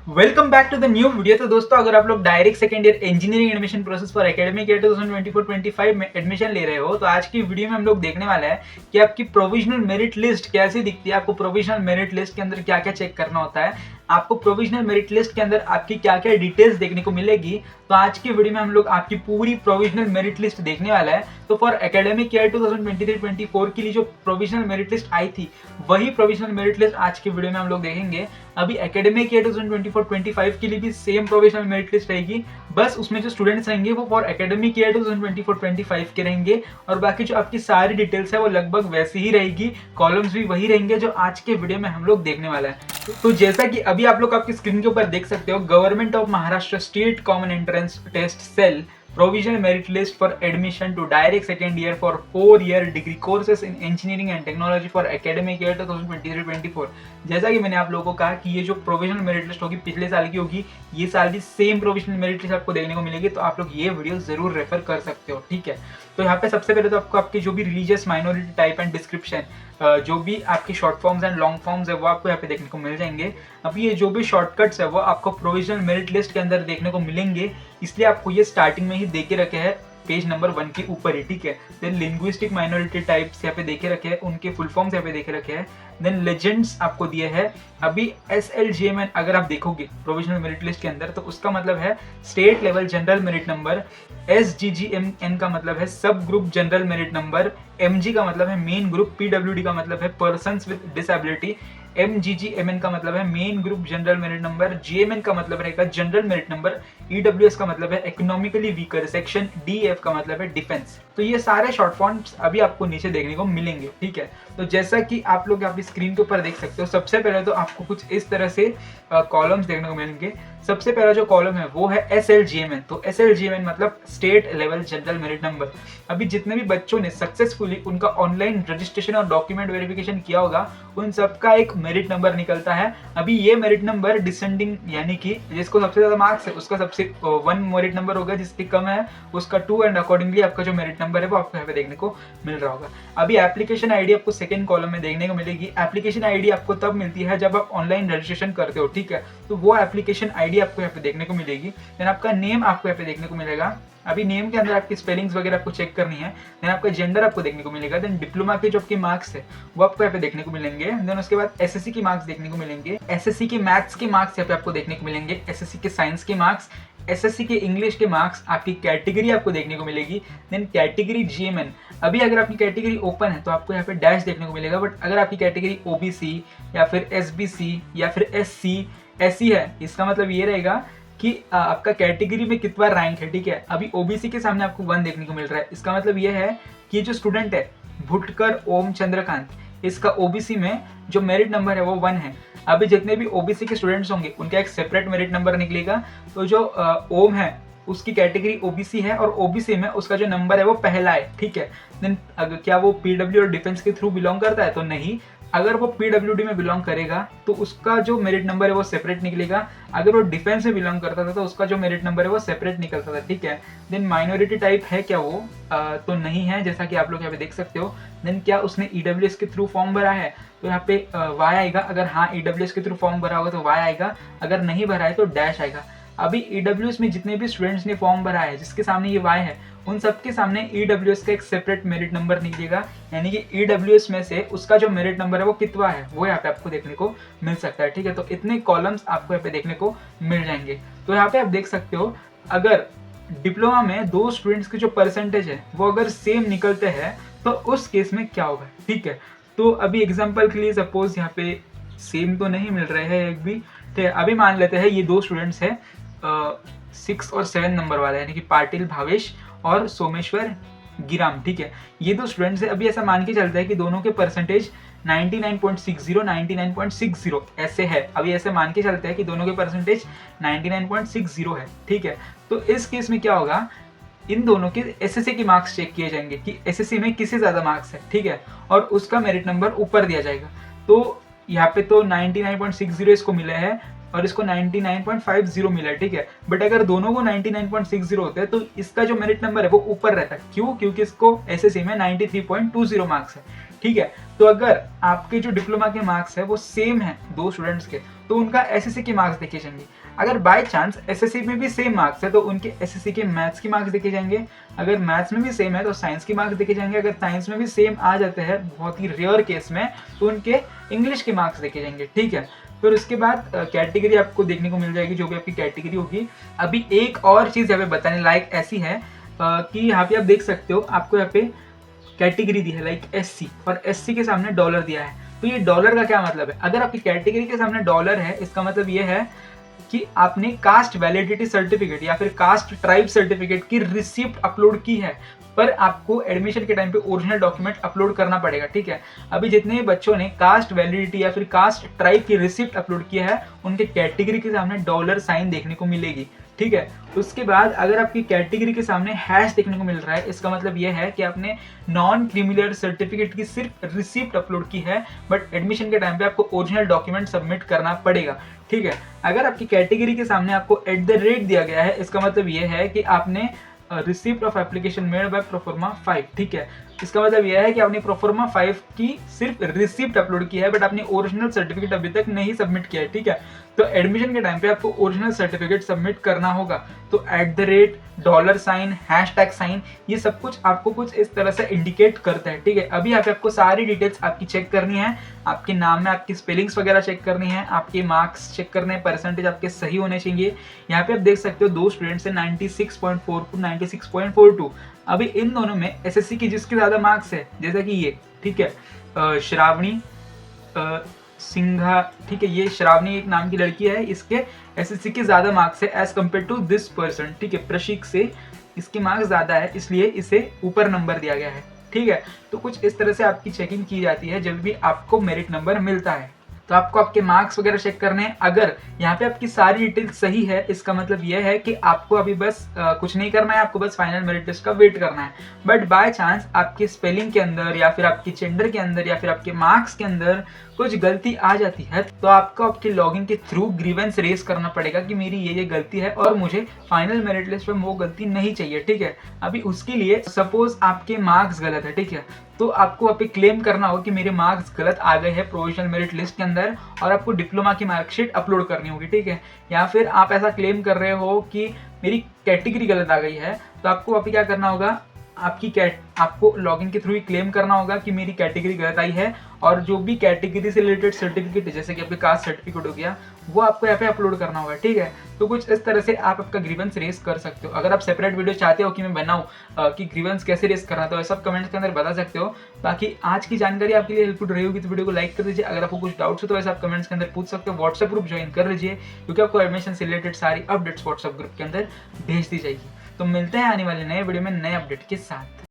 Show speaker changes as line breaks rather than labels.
Welcome back to the new video. तो दोस्तों, अगर आप लोग direct second year engineering admission process for academic year 2024-25 में एडमिशन ले रहे हो, तो आज की वीडियो में हम लोग देखने वाले हैं कि आपकी प्रोविजनल मेरिट लिस्ट कैसी दिखती है, आपको प्रोविजनल मेरिट लिस्ट के अंदर क्या क्या चेक करना होता है, आपको प्रोविजनल मेरिट लिस्ट के अंदर आपकी क्या क्या डिटेल्स देखने को मिलेगी। तो आज की वीडियो में हम लोग आपकी पूरी प्रोविजनल मेरिट लिस्ट देखने वाला है। तो फॉर एकेडमिक ईयर 2023-24 के लिए जो प्रोविजनल मेरिट लिस्ट आई थी, वही प्रोविजनल मेरिट लिस्ट आज की वीडियो में हम लोग देखेंगे। अभी एकेडमिक ईयर 2024-25 के लिए भी सेम प्रोविजनल मेरिट लिस्ट रहेगी, बस उसमें जो स्टूडेंट्स रहेंगे वो फॉर एकेडमिक ईयर 2024-25 के रहेंगे, और बाकी जो आपकी सारी डिटेल्स है वो लगभग वैसी ही रहेगी, कॉलम्स भी वही रहेंगे जो आज के वीडियो में हम लोग देखने वाला है। तो जैसा कि अभी आप लोग आपकी स्क्रीन के ऊपर देख सकते हो, government of Maharashtra state common entrance test cell provisional merit list for admission to direct second year for 4-year degree courses in engineering and technology for academic year 2023-24। जैसा कि मैंने आप लोगों को कहा कि ये जो प्रोविजनल मेरिट लिस्ट होगी पिछले साल की होगी, ये साल भी सेम प्रोविजनल मेरिट लिस्ट आपको देखने को मिलेगी, तो आप लोग ये वीडियो जरूर रेफर कर सकते हो, ठीक है। तो यहाँ पे सबसे पहले तो आपको आपकी जो भी religious minority type and description, जो भी आपकी short forms and long forms है वो आपको यहाँ पे देखने को मिल जाएंगे। अब ये जो भी शॉर्टकट्स है वो आपको प्रोविजनल मेरिट लिस्ट के अंदर देखने को मिलेंगे, इसलिए आपको ये स्टार्टिंग में ही दे के रखे हैं पेज नंबर 1 के ऊपर ही, ठीक है। देन लिंग्विस्टिक माइनॉरिटी टाइप्स यहाँ पे देखे रखे हैं, उनके फुल फॉर्म्स यहाँ पे देखे रखे हैं। देन लेजेंड्स आपको दिए हैं। अभी SLGMN अगर आप देखोगे प्रोविजनल मेरिट लिस्ट के अंदर, तो उसका मतलब है state level general merit number. SGGMN का मतलब है सब group general merit number. MG का मतलब है मेन ग्रुप। PWD का मतलब है पर्सन्स विद डिसेबिलिटी। MGGMN का मतलब है main group general merit number. GMN का मतलब रहेगा जनरल मेरिट नंबर। EWS का मतलब है इकोनॉमिकली वीकर सेक्शन। DF का मतलब है डिफेंस। तो ये सारे शॉर्ट फॉर्म्स अभी आपको नीचे देखने को मिलेंगे, ठीक है। तो जैसा कि आप लोग अपनी स्क्रीन के ऊपर देख सकते हो, सबसे पहले तो आपको कुछ इस तरह से कॉलम्स देखने को मिलेंगे। सबसे पहला जो कॉलम है वो है SLGMN। तो SLGMN मतलब state level general merit number. अभी जितने भी बच्चों ने सक्सेसफुली उनका ऑनलाइन रजिस्ट्रेशन और डॉक्यूमेंट वेरिफिकेशन किया होगा, उन सबका एक मेरिट नंबर निकलता है। अभी ये मेरिट नंबर डिसेंडिंग, यानी कि जिसको सबसे ज्यादा मार्क्स है उसका सबसे 1 मेरिट नंबर होगा, जिसके कम है उसका 2, एंड अकॉर्डिंगली आपका जो मेरिट नंबर है वो आपको यहाँ पे देखने को मिल रहा होगा। अभी एप्लीकेशन आईडी आपको सेकंड कॉलम में देखने को मिलेगी। एप्लीकेशन आईडी आपको तब मिलती है जब आप ऑनलाइन रजिस्ट्रेशन करते हो, ठीक है। तो वो एप्लीकेशन आईडी आपको यहाँ पे देखने को मिलेगी। देन आपका नेम आपको यहाँ पे देखने को मिलेगा। अभी नेम के अंदर आपकी स्पेलिंग्स वगैरह आपको चेक करनी है। देन आपका जेंडर आपको देखने को मिलेगा। देन डिप्लोमा के जो आपके मार्क्स है वो आपको यहाँ पे देखने को मिलेंगे। देन उसके बाद SSC की मार्क्स देखने को मिलेंगे। SSC के मैथ्स के मार्क्स यहाँ पे आपको देखने को मिलेंगे। SSC के साइंस के मार्क्स, SSC के इंग्लिश के मार्क्स, आपकी कैटेगरी आपको देखने को मिलेगी। Then category GMN। अभी अगर आपकी कैटेगरी ओपन है तो आपको यहाँ पे डैश देखने को मिलेगा, बट अगर आपकी कैटेगरी OBC या फिर SBC या फिर SC ऐसी है, इसका मतलब ये रहेगा कि आपका कैटेगरी में कितना रैंक है, ठीक है। अभी OBC के सामने आपको 1 देखने को मिल रहा है, इसका मतलब ये है कि जो स्टूडेंट है भुटकर ओम चंद्रकांत, इसका OBC में जो मेरिट नंबर है वो 1 है। अभी जितने भी OBC के स्टूडेंट्स होंगे उनका एक सेपरेट मेरिट नंबर निकलेगा। तो जो ओम है उसकी कैटेगरी OBC है, और OBC में उसका जो नंबर है वो पहला है, ठीक है। देन क्या वो PW और डिफेंस के थ्रू बिलोंग करता है? तो नहीं। अगर वो PWD में बिलोंग करेगा तो उसका जो मेरिट नंबर है वो सेपरेट निकलेगा। अगर वो डिफेंस में बिलोंग करता था तो उसका जो मेरिट नंबर है वो सेपरेट निकलता था, ठीक है। देन माइनॉरिटी टाइप है क्या वो? तो नहीं है, जैसा कि आप लोग यहाँ पे देख सकते हो। देन क्या उसने EWS के थ्रू फॉर्म भरा है? तो यहाँ पे Y आएगा। अगर हाँ EWS के थ्रू फॉर्म भरा होगा तो Y आएगा, अगर नहीं भरा है तो डैश आएगा। अभी EWS में जितने भी स्टूडेंट्स ने फॉर्म भरा है जिसके सामने ये Y है, उन सबके सामने EWS का एक सेपरेट मेरिट नंबर निकलेगा, यानी कि EWS में से उसका जो मेरिट नंबर है वो कितना है वो यहाँ पे आपको देखने को मिल सकता है, ठीक है। तो इतने कॉलम्स आपको यहाँ पे देखने को मिल जाएंगे। तो यहाँ पे आप देख सकते हो, अगर डिप्लोमा में 2 स्टूडेंट्स के जो परसेंटेज है वो अगर सेम निकलते हैं तो उस केस में क्या होगा, ठीक है। तो अभी एग्जाम्पल के लिए सपोज यहाँ पे सेम तो नहीं मिल रहे हैं एक भी, ठीक है। अभी मान लेते हैं ये 2 स्टूडेंट्स हैं 6 और 7 नंबर वाले, यानी कि पाटिल भावेश और सोमेश्वर गिराम, ठीक है। ये 2 स्टूडेंट्स है। अभी ऐसा मान के चलता है कि दोनों के परसेंटेज 99.60 99.60 ऐसे है। अभी ऐसे मान के चलते हैं कि दोनों के परसेंटेज 99.60 है, ठीक है। तो इस केस में क्या होगा, इन दोनों के SSC के मार्क्स चेक किए जाएंगे कि SSC में किससे ज्यादा मार्क्स है, ठीक है, और उसका मेरिट नंबर ऊपर दिया जाएगा। तो यहाँ पे तो 99.60 इसको मिला है और इसको 99.50 मिला है, ठीक है। बट अगर दोनों को 99.60 होते हैं तो इसका जो मेरिट नंबर है वो ऊपर रहता है। क्यों? क्योंकि इसको SSC में 93.20 मार्क्स है, ठीक है। तो अगर आपके जो डिप्लोमा के मार्क्स है वो सेम है 2 स्टूडेंट्स के, तो उनका एसएससी के मार्क्स देखे जाएंगे। अगर बाय चांस एसएससी में भी सेम मार्क्स है तो उनके एसएससी के मैथ्स के मार्क्स देखे जाएंगे। अगर मैथ्स में भी सेम है तो साइंस के मार्क्स देखे जाएंगे। अगर साइंस में भी सेम आ जाते हैं बहुत ही रेयर केस में तो उनके इंग्लिश के मार्क्स देखे जाएंगे, ठीक है। फिर उसके बाद कैटेगरी आपको देखने को मिल जाएगी, जो भी आपकी कैटेगरी होगी। अभी एक और चीज़ यहाँ पे बताने लायक ऐसी है कि यहाँ पे आप देख सकते हो, आपको यहाँ पे कैटेगरी दी है लाइक एससी, और एससी के सामने डॉलर दिया है। तो ये डॉलर का क्या मतलब है? अगर आपकी कैटेगरी के सामने डॉलर है, इसका मतलब ये है कि आपने कास्ट वैलिडिटी सर्टिफिकेट या फिर कास्ट ट्राइब सर्टिफिकेट की रिसिप्ट अपलोड की है, पर आपको एडमिशन के टाइम पे ओरिजिनल डॉक्यूमेंट अपलोड करना पड़ेगा, ठीक है। अभी जितने भी बच्चों ने कास्ट वैलिडिटी या फिर कास्ट ट्राइब की रिसिप्ट अपलोड किया है उनके कैटेगरी के सामने डॉलर साइन देखने को मिलेगी, ठीक है। उसके बाद अगर आपकी कैटेगरी के सामने हैश देखने को मिल रहा है, इसका मतलब यह है कि आपने नॉन क्रिमिनल सर्टिफिकेट की सिर्फ रिसिप्ट अपलोड की है, बट एडमिशन के टाइम पे आपको ओरिजिनल डॉक्यूमेंट सबमिट करना पड़ेगा, ठीक है। अगर आपकी कैटेगरी के सामने आपको @ दिया गया है, इसका मतलब यह है कि आपने receipt of application made by proforma 5, ठीक है। इसका मतलब यह है कि आपने प्रोफॉर्मा 5 की सिर्फ रिसिप्ट अपलोड की है, बट आपने ओरिजिनल सर्टिफिकेट अभी तक नहीं सबमिट किया है, ठीक है। तो एडमिशन के टाइम पे आपको ओरिजिनल सर्टिफिकेट सबमिट करना होगा। तो @ डॉलर साइन, हैशटैग साइन, ये सब कुछ आपको कुछ इस तरह से इंडिकेट करता है, ठीक है। अभी यहाँ पे आपको सारी डिटेल्स आपकी चेक करनी है, आपके नाम में आपकी स्पेलिंग्स वगैरह चेक करनी है, आपके मार्क्स चेक करने हैं, परसेंटेज आपके सही होने चाहिए। यहाँ पे आप देख सकते हो 2 स्टूडेंट्स हैं, 96.42, 96.42। अभी इन दोनों में एसएससी की जिसके ज़्यादा मार्क्स है, जैसा कि ये, ठीक है, श्रावणी सिंघा, ठीक है, ये श्रावणी एक नाम की लड़की है, इसके एसएससी के ज़्यादा मार्क्स है as compare to this person, ठीक है। प्रशिक से इसके मार्क्स ज़्यादा है, इसलिए इसे ऊपर नंबर दिया गया है, ठीक है। तो कुछ इस तरह से आपकी चेकिंग की जाती है जब भी आपको मेरिट नंबर मिलता है। तो आपको आपके मार्क्स वगैरह चेक करने हैं। अगर यहाँ पे आपकी सारी डिटेल सही है, इसका मतलब यह है कि आपको अभी बस कुछ नहीं करना है, आपको बस फाइनल मेरिट लिस्ट का वेट करना है। बट बाय चांस आपके स्पेलिंग के अंदर या फिर आपकी जेंडर के अंदर या फिर आपके मार्क्स के अंदर कुछ गलती आ जाती है, तो आपको आपके लॉगिन के थ्रू ग्रीवेंस रेज करना पड़ेगा कि मेरी ये गलती है और मुझे फाइनल मेरिट लिस्ट में वो गलती नहीं चाहिए, ठीक है। अभी उसके लिए सपोज आपके मार्क्स गलत है, ठीक है, तो आपको वहाँ पे क्लेम करना होगा कि मेरे मार्क्स गलत आ गए हैं प्रोविजनल मेरिट लिस्ट के अंदर, और आपको डिप्लोमा की मार्कशीट अपलोड करनी होगी, ठीक है। या फिर आप ऐसा क्लेम कर रहे हो कि मेरी कैटेगरी गलत आ गई है, तो आपको वहाँ पे क्या करना होगा, आपको लॉगिन के थ्रू ही क्लेम करना होगा कि मेरी कैटेगरी गलत आई है, और जो भी कैटेगरी से रिलेटेड सर्टिफिकेट है, जैसे कि आपके कास्ट सर्टिफिकेट हो गया, वो आपको यहाँ पे अपलोड करना होगा, ठीक है। तो कुछ इस तरह से आप आपका ग्रीवेंस रेस कर सकते हो। अगर आप सेपरेट वीडियो चाहते हो कि मैं बनाऊँ कि ग्रीवेंस कैसे रेस करना, तो सब कमेंट्स के अंदर बता सकते हो। बाकी आज की जानकारी आपके लिए हेल्पफुल रही होगी तो वीडियो को लाइक कर दीजिए। अगर आपको कुछ डाउट्स हो तो वैसे आप कमेंट्स के अंदर पूछ सकते हो। व्हाट्सएप ग्रुप ज्वाइन कर लीजिए, क्योंकि आपको एडमिशन से रिलेटेड सारी अपडेट्स व्हाट्सएप ग्रुप के अंदर भेज दी जाएगी। तो मिलते हैं आने वाले नए वीडियो में नए अपडेट के साथ।